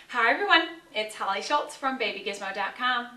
Hi everyone, it's Holly Schultz from babygizmo.com.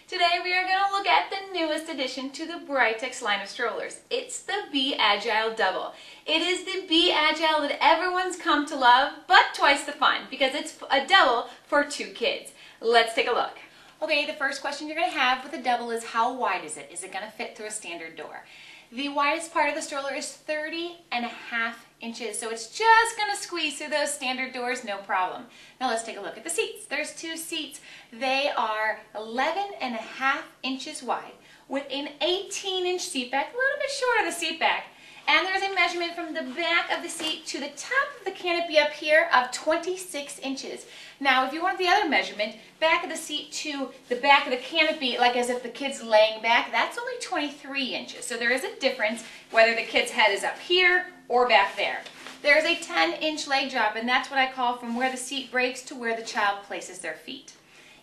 Today we are going to look at the newest addition to the Britax line of strollers. It's the B-Agile Double. It is the B-Agile that everyone's come to love, but twice the fun, because it's a double for 2 kids. Let's take a look. Okay, the first question you're going to have with the double is how wide is it? Is it going to fit through a standard door? The widest part of the stroller is 30.5 inches, so it's just going to squeeze through those standard doors, no problem. Now let's take a look at the seats. There's 2 seats. They are 11.5 inches wide with an 18-inch seat back, a little bit short of the seat back. And there's a measurement from the back of the seat to the top of the canopy up here of 26 inches. Now, if you want the other measurement, back of the seat to the back of the canopy, like as if the kid's laying back, that's only 23 inches. So there is a difference whether the kid's head is up here or back there. There's a 10-inch leg drop, and that's what I call from where the seat breaks to where the child places their feet.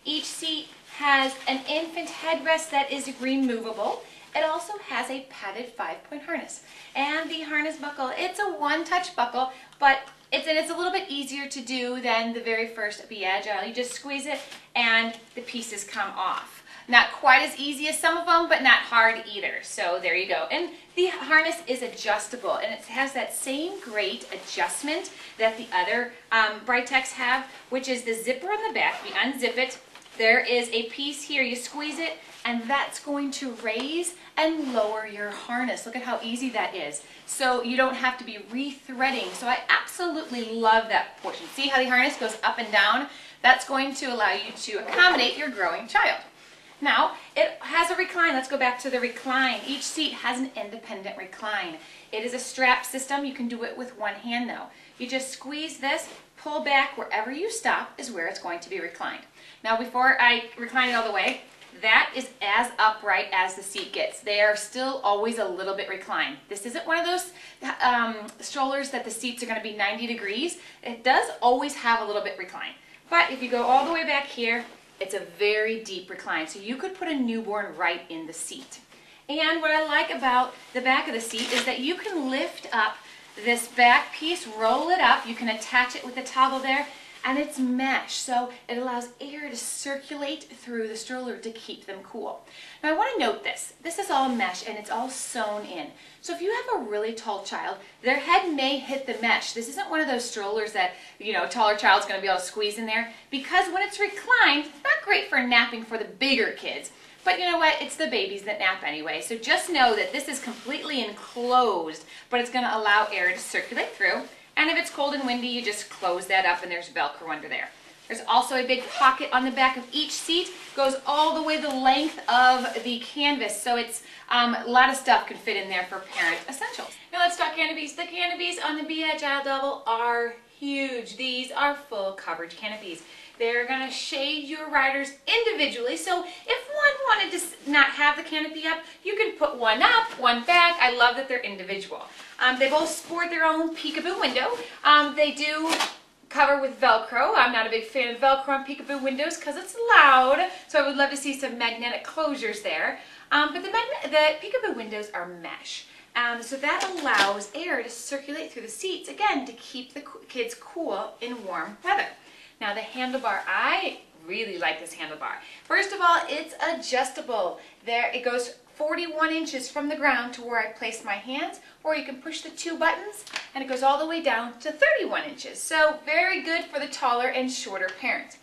Each seat has an infant headrest that is removable. It also has a padded 5-point harness. And the harness buckle, it's a one-touch buckle, but it's a little bit easier to do than the very first B-Agile. You just squeeze it and the pieces come off. Not quite as easy as some of them, but not hard either. So there you go. And the harness is adjustable, and it has that same great adjustment that the other Britax have, which is the zipper on the back. You unzip it. There is a piece here, you squeeze it, and that's going to raise and lower your harness. Look at how easy that is. So you don't have to be re-threading. So I absolutely love that portion. See how the harness goes up and down? That's going to allow you to accommodate your growing child. Now, it has a recline. Let's go back to the recline. Each seat has an independent recline. It is a strap system. You can do it with one hand though. You just squeeze this, pull back, wherever you stop is where it's going to be reclined. Now, before I recline it all the way, that is as upright as the seat gets. They are still always a little bit reclined. This isn't one of those strollers that the seats are going to be 90 degrees. It does always have a little bit recline. But if you go all the way back here, it's a very deep recline. So you could put a newborn right in the seat. And what I like about the back of the seat is that you can lift up this back piece, roll it up. You can attach it with a toggle there. And it's mesh, so it allows air to circulate through the stroller to keep them cool. Now I want to note this. This is all mesh and it's all sewn in. So if you have a really tall child, their head may hit the mesh. This isn't one of those strollers that, you know, a taller child's going to be able to squeeze in there, because when it's reclined, it's not great for napping for the bigger kids. But you know what? It's the babies that nap anyway. So just know that this is completely enclosed, but it's going to allow air to circulate through. And if it's cold and windy, you just close that up and there's Velcro under there. There's also a big pocket on the back of each seat. Goes all the way the length of the canvas. So it's a lot of stuff can fit in there for parent essentials. Now let's talk canopies. The canopies on the B-Agile Double are huge. These are full coverage canopies. They're going to shade your riders individually. So if one wanted to not have the canopy up, you can put one up, one back. I love that they're individual. They both sport their own peekaboo window. They do cover with Velcro. I'm not a big fan of Velcro on peekaboo windows because it's loud, so I would love to see some magnetic closures there. But the peekaboo windows are mesh. So that allows air to circulate through the seats, again, to keep the kids cool in warm weather. Now the handlebar, I really like this handlebar. First of all, it's adjustable. There it goes 41 inches from the ground to where I place my hands, or you can push the 2 buttons and it goes all the way down to 31 inches. So very good for the taller and shorter parents.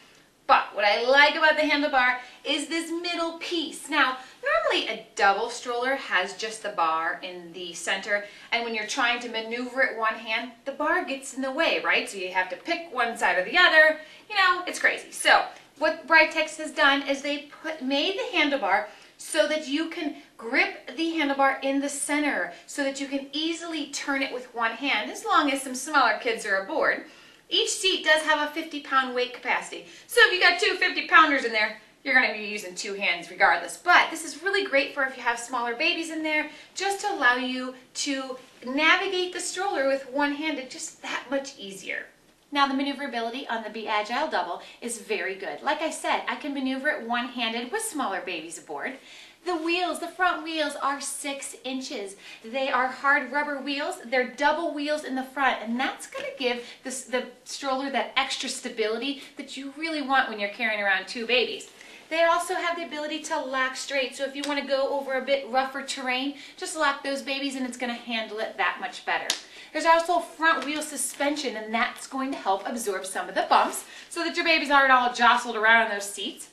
But what I like about the handlebar is this middle piece. Now, normally a double stroller has just the bar in the center, and when you're trying to maneuver it one hand, the bar gets in the way, right? So you have to pick one side or the other. You know, it's crazy. So what Britax has done is they made the handlebar so that you can grip the handlebar in the center, so that you can easily turn it with one hand, as long as some smaller kids are aboard. Each seat does have a 50-pound weight capacity. So if you got 2 50-pounders in there, you're going to be using 2 hands regardless. But this is really great for if you have smaller babies in there, just to allow you to navigate the stroller with one hand. It's just that much easier. Now the maneuverability on the B-Agile Double is very good. Like I said, I can maneuver it one-handed with smaller babies aboard. The wheels, the front wheels are 6 inches. They are hard rubber wheels. They're double wheels in the front, and that's going to give the stroller that extra stability that you really want when you're carrying around 2 babies. They also have the ability to lock straight, so if you want to go over a bit rougher terrain, just lock those babies and it's going to handle it that much better. There's also front wheel suspension, and that's going to help absorb some of the bumps so that your babies aren't all jostled around on those seats.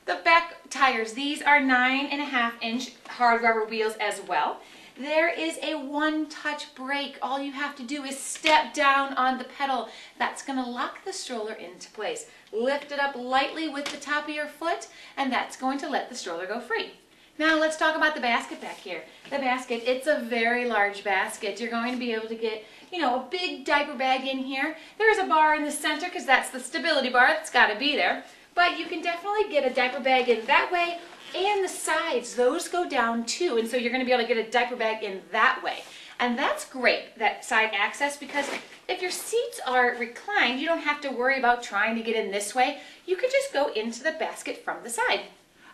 The back tires, these are 9.5-inch hard rubber wheels as well. There is a one-touch brake. All you have to do is step down on the pedal. That's going to lock the stroller into place. Lift it up lightly with the top of your foot, and that's going to let the stroller go free. Now let's talk about the basket back here. The basket, it's a very large basket. You're going to be able to get, a big diaper bag in here. There is a bar in the center because that's the stability bar. It's got to be there. But you can definitely get a diaper bag in that way, and the sides, those go down too. And so you're going to be able to get a diaper bag in that way. And that's great, that side access, because if your seats are reclined, you don't have to worry about trying to get in this way. You can just go into the basket from the side.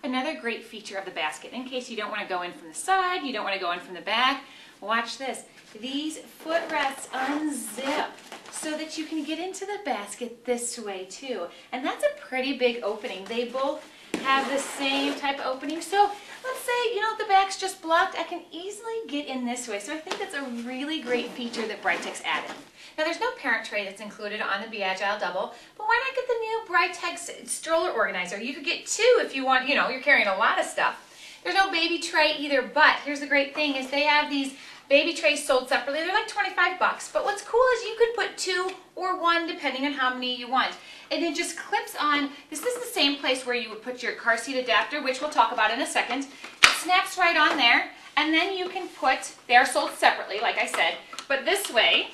Another great feature of the basket, in case you don't want to go in from the side, you don't want to go in from the back, watch this. These footrests unzip so that you can get into the basket this way too. And that's a pretty big opening. They both have the same type of opening. So let's say, the back's just blocked. I can easily get in this way. So I think that's a really great feature that Britax added. Now there's no parent tray that's included on the B-Agile Double, but why not get the new Britax stroller organizer? You could get 2 if you want, you're carrying a lot of stuff. There's no baby tray either, but here's the great thing is they have these baby trays sold separately. They're like 25 bucks, but what's cool is you could put 2 or 1 depending on how many you want. And it just clips on. This is the same place where you would put your car seat adapter, which we'll talk about in a second. It snaps right on there, and then you can put, they're sold separately, like I said, but this way,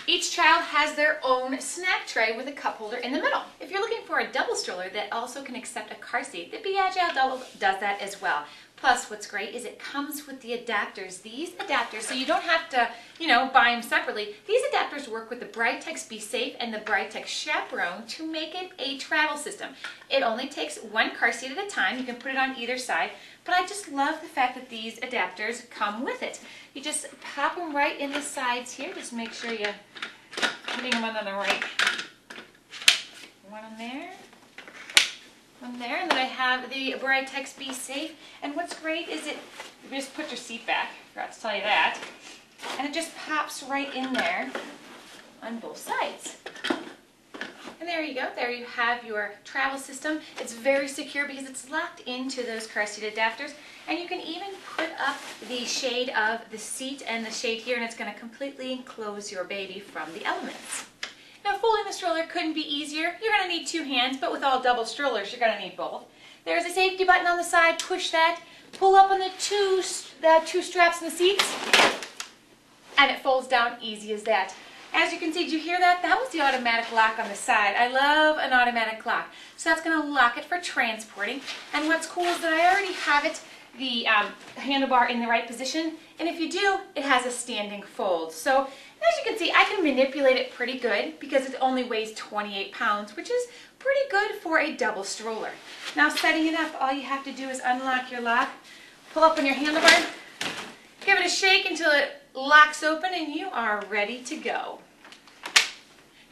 each child has their own snack tray with a cup holder in the middle. If you're looking for a double stroller that also can accept a car seat, the B-Agile Double does that as well. Plus, what's great is it comes with the adapters. These adapters, so you don't have to, buy them separately. These adapters work with the Britax Be Safe and the Britax Chaperone to make it a travel system. It only takes 1 car seat at a time. You can put it on either side, but I just love the fact that these adapters come with it. You just pop them right in the sides here. Just make sure you're putting them on the right. One on there. One there, and then I have the Britax Be Safe. And what's great is you just put your seat back, forgot to tell you that, and it just pops right in there on both sides. And there you go, there you have your travel system. It's very secure because it's locked into those car seat adapters, and you can even put up the shade of the seat and the shade here, and it's going to completely enclose your baby from the elements. Now, folding the stroller couldn't be easier. You're going to need 2 hands, but with all double strollers, you're going to need both. There's a safety button on the side. Push that. Pull up on the two straps in the seats, and it folds down easy as that. As you can see, did you hear that? That was the automatic lock on the side. I love an automatic lock. So that's going to lock it for transporting. And what's cool is that I already have it, the handlebar in the right position. And if you do, it has a standing fold. So as you can see, I can manipulate it pretty good because it only weighs 28 pounds, which is pretty good for a double stroller. Now setting it up, all you have to do is unlock your lock, pull up on your handlebar, give it a shake until it locks open, and you are ready to go.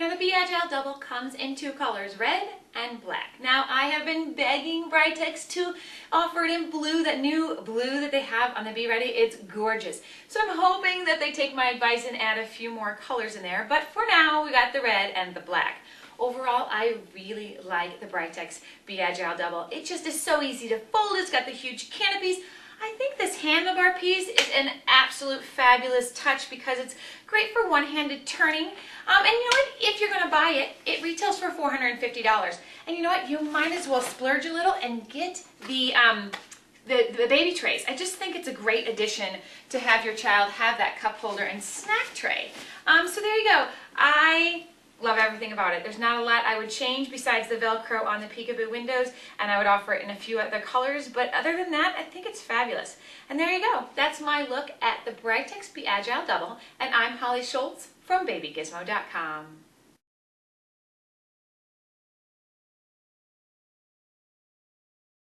Now the B-Agile Double comes in 2 colors, red and black. Now I have been begging Britax to offer it in blue, that new blue that they have on the Be Ready. It's gorgeous. So I'm hoping that they take my advice and add a few more colors in there, but for now we got the red and the black. Overall, I really like the Britax B-Agile Double. It just is so easy to fold. It's got the huge canopies. I think this handlebar piece is an absolute fabulous touch because it's great for one-handed turning. And you know what? If you're going to buy it, it retails for $450. And you know what? You might as well splurge a little and get the baby trays. I just think it's a great addition to have your child have that cup holder and snack tray. So there you go. I love everything about it. There's not a lot I would change besides the Velcro on the peekaboo windows, and I would offer it in a few other colors, but other than that, I think it's fabulous. And there you go. That's my look at the Britax B-Agile Double, and I'm Holly Schultz from babygizmo.com.